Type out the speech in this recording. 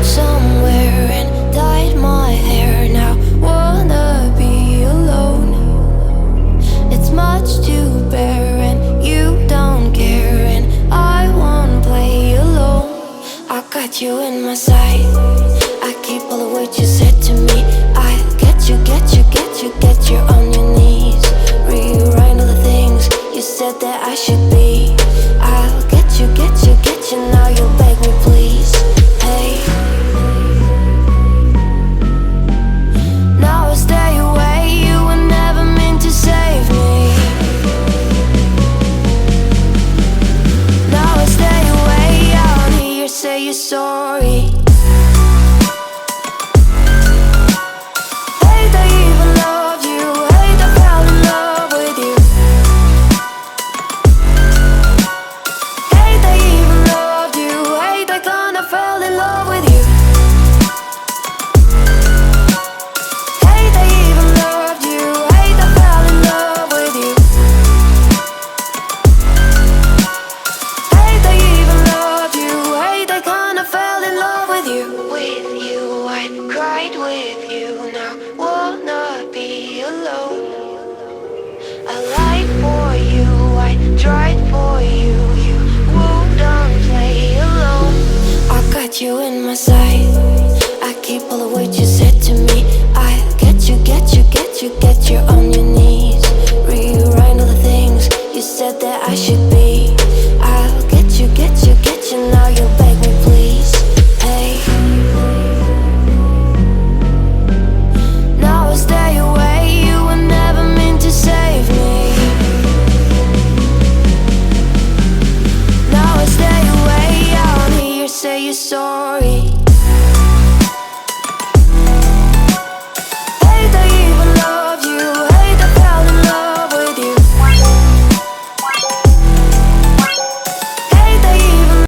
somewhere and dyed my hair. Now wanna be alone. It's much to bear and you don't care, and I won't play alone. I got you in my sight. I keep all the words you said to me. I get you, get you, get you, get you on your knees. Rewrite all the things you said that I should be. I'll get you, get you, get you. Now you'll beg me please. Hey, now I stay away. You were never meant to save me. Now I stay away. I don't hear you say you're sorry. Hate I even loved you. Hate I fell in love with you. Hate I even loved you. Hate I kinda fell in love with you. Hate I even loved you. Hate I fell in love with you. Hate I even loved you. Hate I kinda fell in love with you. With you, I cried with you. Now wanna be alone. I lied for you, I tried for you. You wouldn't play alone. I got you in my sight. I keep all the words you said to me. I get you, get you, get you, get you on your knees. Rewrite all the things you said that I should be. I'll get you, get you, get you. Now you'll beg me please. Hey, now I stay away. You were never meant to save me. Now I stay away. I don't hear you say you're sorry.